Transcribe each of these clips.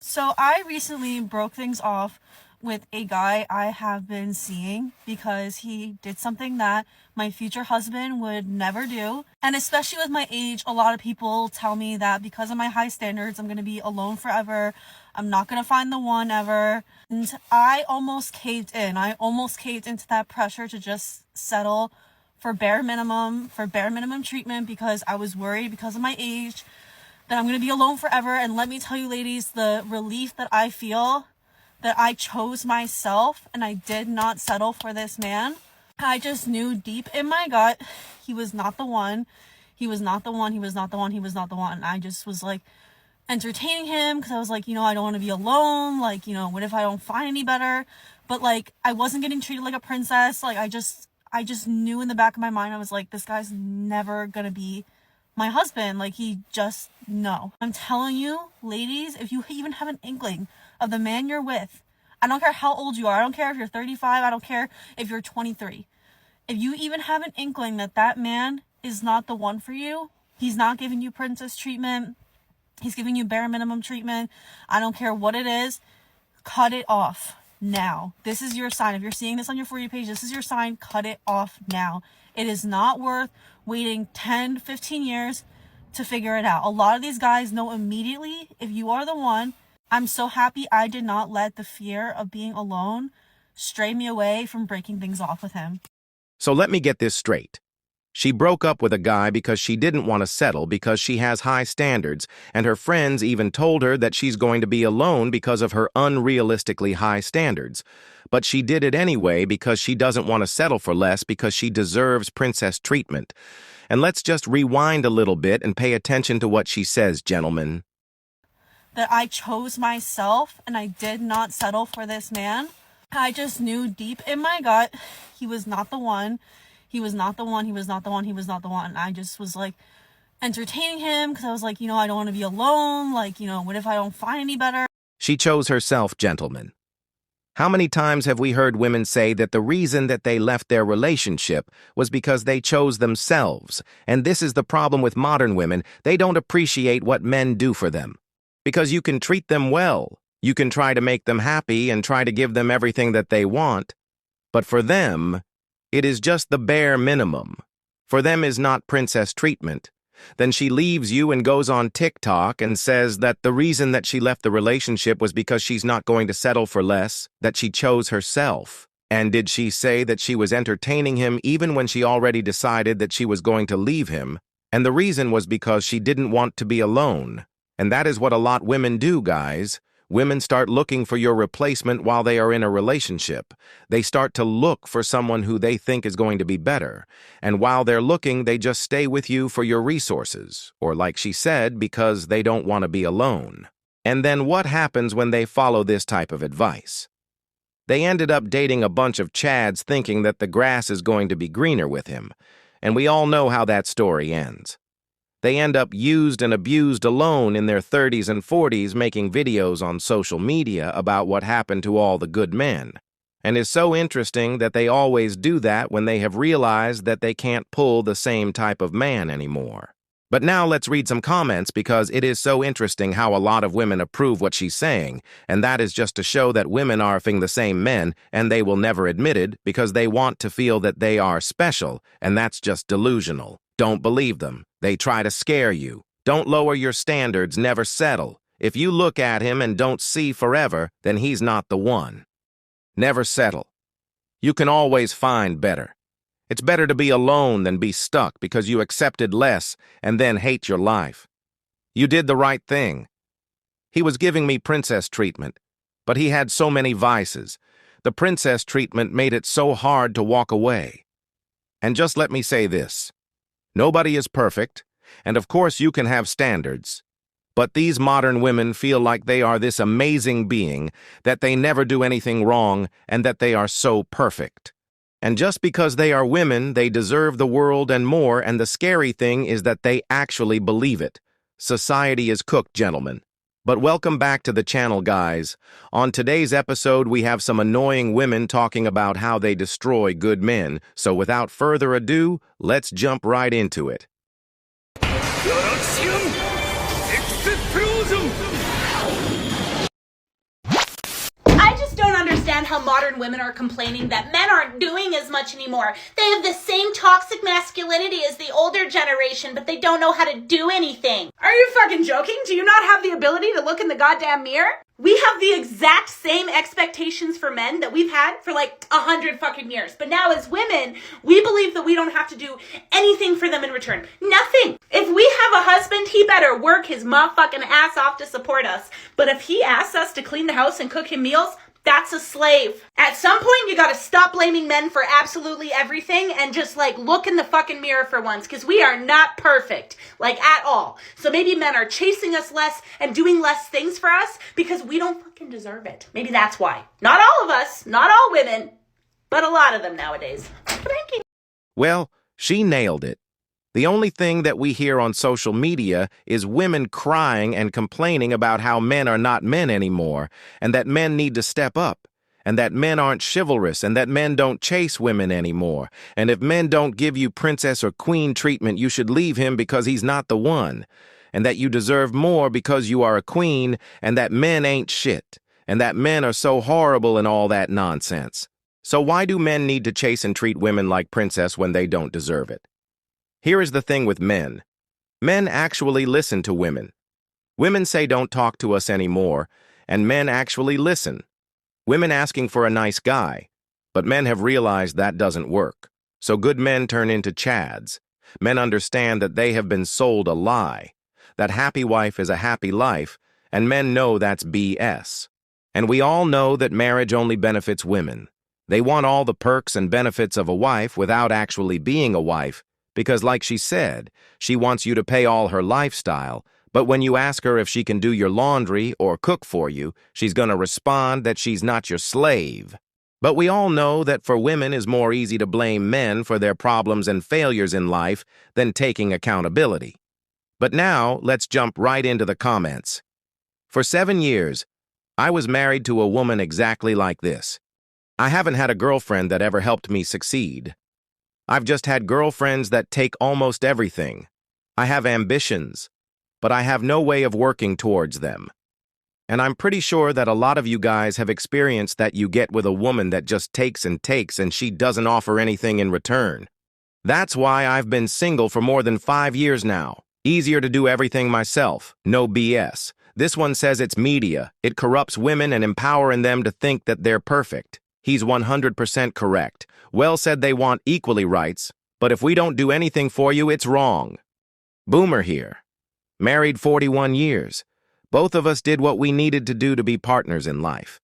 So I recently broke things off with a guy I have been seeing because he did something that my future husband would never do. And especially with my age, a lot of people tell me that because of my high standards, I'm going to be alone forever. I'm not going to find the one ever. And I almost caved in. I almost caved into that pressure to just settle for bare minimum treatment because I was worried because of my age that I'm going to be alone forever. And let me tell you, ladies, the relief that I feel that I chose myself and I did not settle for this man. I just knew deep in my gut he was not the one. He was not the one. He was not the one. He was not the one. And I just was like entertaining him because I was like, I don't want to be alone. Like, what if I don't find any better? But like, I wasn't getting treated like a princess. Like, I just knew in the back of my mind, I was like, this guy's never gonna be my husband. Like, no. I'm telling you, ladies, if you even have an inkling of the man you're with, I don't care how old you are. I don't care if you're 35. I don't care if you're 23. If you even have an inkling that that man is not the one for you, he's not giving you princess treatment, he's giving you bare minimum treatment, I don't care what it is, cut it off now. This is your sign. If you're seeing this on your For You page, this is your sign. Cut it off now. It is not worth waiting 10, 15 years to figure it out. A lot of these guys know immediately if you are the one. I'm so happy I did not let the fear of being alone stray me away from breaking things off with him. So let me get this straight. She broke up with a guy because she didn't want to settle because she has high standards, and her friends even told her that she's going to be alone because of her unrealistically high standards. But she did it anyway because she doesn't want to settle for less because she deserves princess treatment. And let's just rewind a little bit and pay attention to what she says, gentlemen. That I chose myself and I did not settle for this man. I just knew deep in my gut he was not the one. He was not the one. He was not the one. He was not the one. And I just was like entertaining him because I was like, I don't want to be alone. Like, what if I don't find any better? She chose herself, gentlemen. How many times have we heard women say that the reason that they left their relationship was because they chose themselves? And this is the problem with modern women. They don't appreciate what men do for them. Because you can treat them well. You can try to make them happy and try to give them everything that they want. But for them, it is just the bare minimum. For them is not princess treatment. Then she leaves you and goes on TikTok and says that the reason that she left the relationship was because she's not going to settle for less, that she chose herself. And did she say that she was entertaining him even when she already decided that she was going to leave him? And the reason was because she didn't want to be alone. And that is what a lot of women do, guys. Women start looking for your replacement while they are in a relationship. They start to look for someone who they think is going to be better. And while they're looking, they just stay with you for your resources. Or like she said, because they don't want to be alone. And then what happens when they follow this type of advice? They ended up dating a bunch of Chads thinking that the grass is going to be greener with him. And we all know how that story ends. They end up used and abused alone in their 30s and 40s making videos on social media about what happened to all the good men. And it's so interesting that they always do that when they have realized that they can't pull the same type of man anymore. But now let's read some comments because it is so interesting how a lot of women approve what she's saying, and that is just to show that women are effing the same men and they will never admit it because they want to feel that they are special, and that's just delusional. Don't believe them. They try to scare you. Don't lower your standards, never settle. If you look at him and don't see forever, then he's not the one. Never settle. You can always find better. It's better to be alone than be stuck because you accepted less and then hate your life. You did the right thing. He was giving me princess treatment, but he had so many vices. The princess treatment made it so hard to walk away. And just let me say this. Nobody is perfect, and of course you can have standards. But these modern women feel like they are this amazing being, that they never do anything wrong, and that they are so perfect. And just because they are women, they deserve the world and more, and the scary thing is that they actually believe it. Society is cooked, gentlemen. But welcome back to the channel, guys. On today's episode, we have some annoying women talking about how they destroy good men. So without further ado, let's jump right into it. understand how modern women are complaining that men aren't doing as much anymore. They have the same toxic masculinity as the older generation, but they don't know how to do anything. Are you fucking joking? Do you not have the ability to look in the goddamn mirror? We have the exact same expectations for men that we've had for like 100 fucking years. But now as women, we believe that we don't have to do anything for them in return. Nothing. If we have a husband, he better work his motherfucking ass off to support us. But if he asks us to clean the house and cook him meals, that's a slave. At some point, you gotta stop blaming men for absolutely everything and just like look in the fucking mirror for once, because we are not perfect, like at all. So maybe men are chasing us less and doing less things for us because we don't fucking deserve it. Maybe that's why. Not all of us, not all women, but a lot of them nowadays. Well, she nailed it. The only thing that we hear on social media is women crying and complaining about how men are not men anymore, and that men need to step up, and that men aren't chivalrous, and that men don't chase women anymore. And if men don't give you princess or queen treatment, you should leave him because he's not the one, and that you deserve more because you are a queen, and that men ain't shit, and that men are so horrible and all that nonsense. So why do men need to chase and treat women like princess when they don't deserve it? Here is the thing with men. Men actually listen to women. Women say don't talk to us anymore, and men actually listen. Women asking for a nice guy, but men have realized that doesn't work. So good men turn into chads. Men understand that they have been sold a lie, that happy wife is a happy life, and men know that's BS. And we all know that marriage only benefits women. They want all the perks and benefits of a wife without actually being a wife, because like she said, she wants you to pay all her lifestyle, but when you ask her if she can do your laundry or cook for you, she's going to respond that she's not your slave. But we all know that for women it's more easy to blame men for their problems and failures in life than taking accountability. But now, let's jump right into the comments. For 7 years, I was married to a woman exactly like this. I haven't had a girlfriend that ever helped me succeed. I've just had girlfriends that take almost everything. I have ambitions, but I have no way of working towards them. And I'm pretty sure that a lot of you guys have experienced that you get with a woman that just takes and she doesn't offer anything in return. That's why I've been single for more than 5 years now. Easier to do everything myself, no BS. This one says it's media. It corrupts women and empowering them to think that they're perfect. He's 100% correct. Well said, they want equally rights, but if we don't do anything for you, it's wrong. Boomer here. Married 41 years. Both of us did what we needed to do to be partners in life.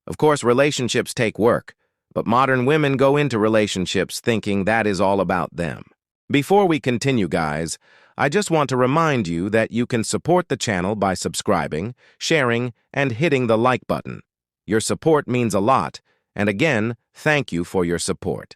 Of course, relationships take work, but modern women go into relationships thinking that is all about them. Before we continue, guys, I just want to remind you that you can support the channel by subscribing, sharing, and hitting the like button. Your support means a lot. And again, thank you for your support.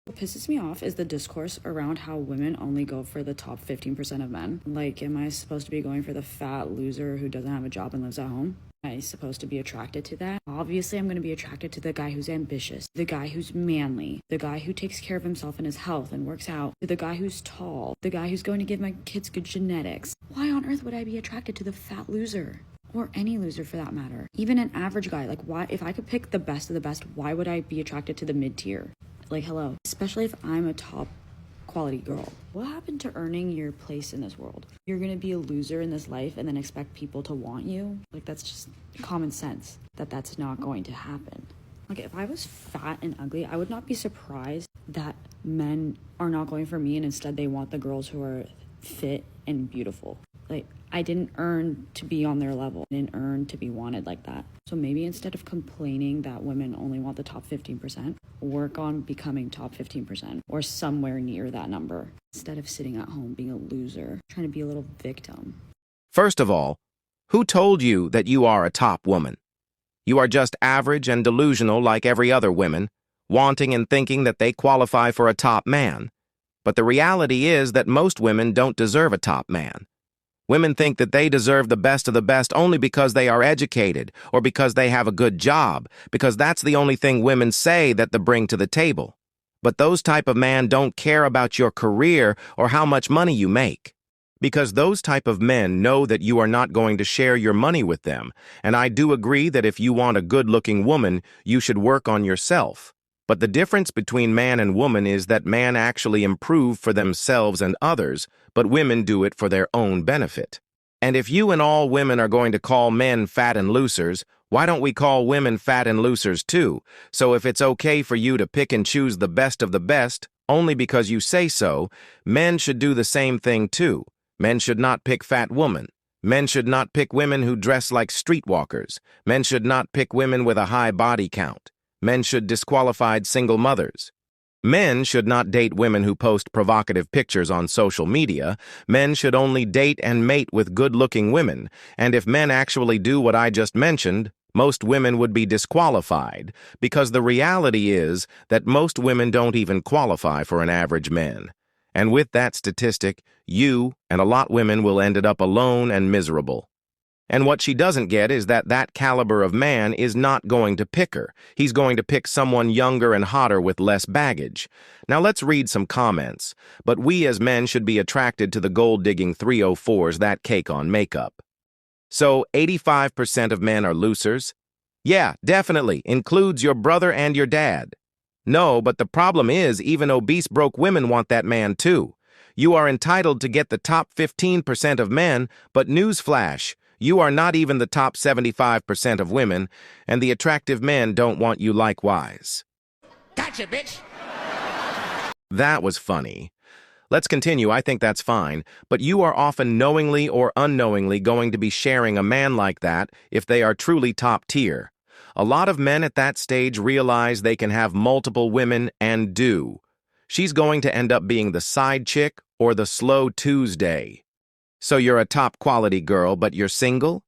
What pisses me off is the discourse around how women only go for the top 15% of men. Like, am I supposed to be going for the fat loser who doesn't have a job and lives at home? Am I supposed to be attracted to that? Obviously, I'm going to be attracted to the guy who's ambitious, the guy who's manly, the guy who takes care of himself and his health and works out, the guy who's tall, the guy who's going to give my kids good genetics. Why on earth would I be attracted to the fat loser? Or any loser for that matter. Even an average guy, like why, if I could pick the best of the best, why would I be attracted to the mid-tier? Like, hello. Especially if I'm a top quality girl. What happened to earning your place in this world? You're gonna be a loser in this life and then expect people to want you? Like, that's just common sense that that's not going to happen. Like, if I was fat and ugly, I would not be surprised that men are not going for me and instead they want the girls who are fit and beautiful. Like, I didn't earn to be on their level. I didn't earn to be wanted like that. So maybe instead of complaining that women only want the top 15%, work on becoming top 15% or somewhere near that number instead of sitting at home being a loser, trying to be a little victim. First of all, who told you that you are a top woman? You are just average and delusional like every other woman, wanting and thinking that they qualify for a top man. But the reality is that most women don't deserve a top man. Women think that they deserve the best of the best only because they are educated or because they have a good job, because that's the only thing women say that they bring to the table. But those type of men don't care about your career or how much money you make. Because those type of men know that you are not going to share your money with them, and I do agree that if you want a good-looking woman, you should work on yourself. But the difference between man and woman is that man actually improve for themselves and others, but women do it for their own benefit. And if you and all women are going to call men fat and losers, why don't we call women fat and losers too? So if it's okay for you to pick and choose the best of the best, only because you say so, men should do the same thing too. Men should not pick fat women. Men should not pick women who dress like streetwalkers. Men should not pick women with a high body count. Men should disqualify single mothers. Men should not date women who post provocative pictures on social media. Men should only date and mate with good-looking women. And if men actually do what I just mentioned, most women would be disqualified, because the reality is that most women don't even qualify for an average man. And with that statistic, you and a lot of women will end up alone and miserable. And what she doesn't get is that that caliber of man is not going to pick her. He's going to pick someone younger and hotter with less baggage. Now let's read some comments. But we as men should be attracted to the gold-digging 304s that cake on makeup. So 85% of men are losers? Yeah, definitely. Includes your brother and your dad. No, but the problem is even obese broke women want that man too. You are entitled to get the top 15% of men, but newsflash, you are not even the top 75% of women, and the attractive men don't want you likewise. Gotcha, bitch! That was funny. Let's continue. I think that's fine, but you are often knowingly or unknowingly going to be sharing a man like that if they are truly top tier. A lot of men at that stage realize they can have multiple women and do. She's going to end up being the side chick or the slow Tuesday. So you're a top quality girl, but you're single?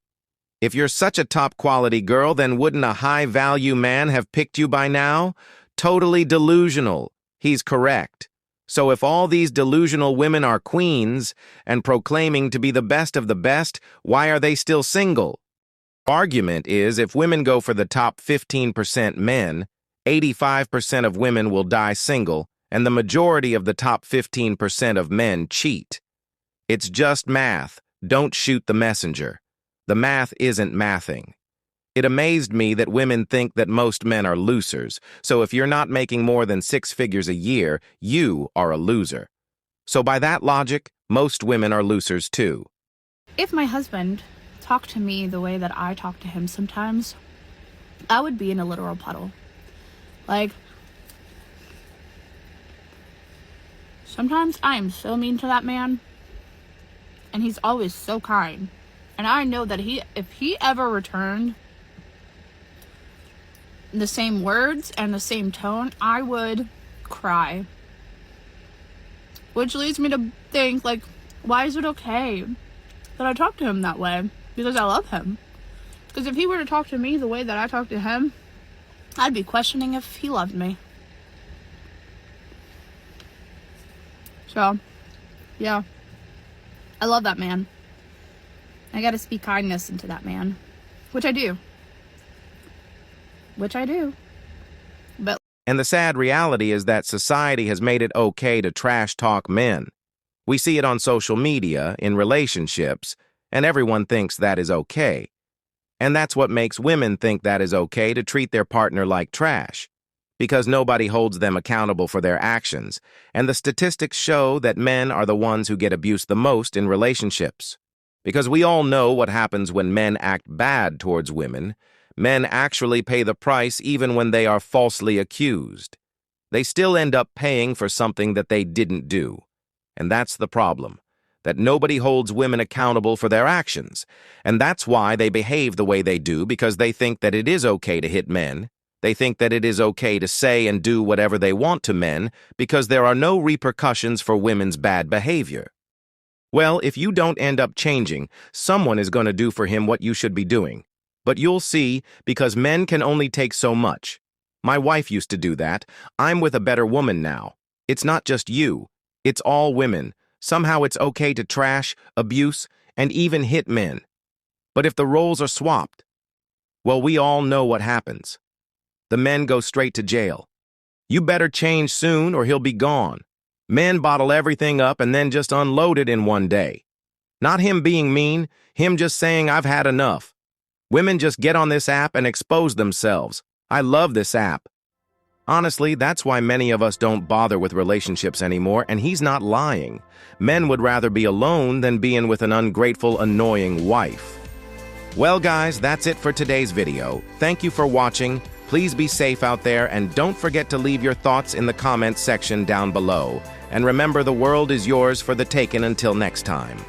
If you're such a top quality girl, then wouldn't a high value man have picked you by now? Totally delusional. He's correct. So if all these delusional women are queens and proclaiming to be the best of the best, why are they still single? Argument is if women go for the top 15% men, 85% of women will die single, and the majority of the top 15% of men cheat. It's just math. Don't shoot the messenger. The math isn't mathing. It amazed me that women think that most men are losers, so if you're not making more than 6 figures a year, you are a loser. So by that logic, most women are losers too. If my husband talked to me the way that I talk to him sometimes, I would be in a literal puddle. Like, sometimes I am so mean to that man, and he's always so kind. And I know that if he ever returned the same words and the same tone, I would cry. Which leads me to think, like, why is it okay that I talk to him that way? Because I love him. Because if he were to talk to me the way that I talk to him, I'd be questioning if he loved me. So, yeah. I love that man. I gotta speak kindness into that man. Which I do. But And the sad reality is that society has made it okay to trash talk men. We see it on social media, in relationships, and everyone thinks that is okay. And that's what makes women think that is okay to treat their partner like trash, because nobody holds them accountable for their actions, and the statistics show that men are the ones who get abused the most in relationships. Because we all know what happens when men act bad towards women. Men actually pay the price even when they are falsely accused. They still end up paying for something that they didn't do. And that's the problem, that nobody holds women accountable for their actions. And that's why they behave the way they do, because they think that it is okay to hit men. They think that it is okay to say and do whatever they want to men, because there are no repercussions for women's bad behavior. Well, if you don't end up changing, someone is going to do for him what you should be doing. But you'll see, because men can only take so much. My wife used to do that. I'm with a better woman now. It's not just you. It's all women. Somehow it's okay to trash, abuse, and even hit men. But if the roles are swapped, well, we all know what happens. The men go straight to jail. You better change soon or he'll be gone. Men bottle everything up and then just unload it in one day. Not him being mean, him just saying, I've had enough. Women just get on this app and expose themselves. I love this app. Honestly, that's why many of us don't bother with relationships anymore, and he's not lying. Men would rather be alone than being with an ungrateful, annoying wife. Well, guys, that's it for today's video. Thank you for watching. Please be safe out there, and don't forget to leave your thoughts in the comments section down below. And remember, the world is yours for the taking until next time.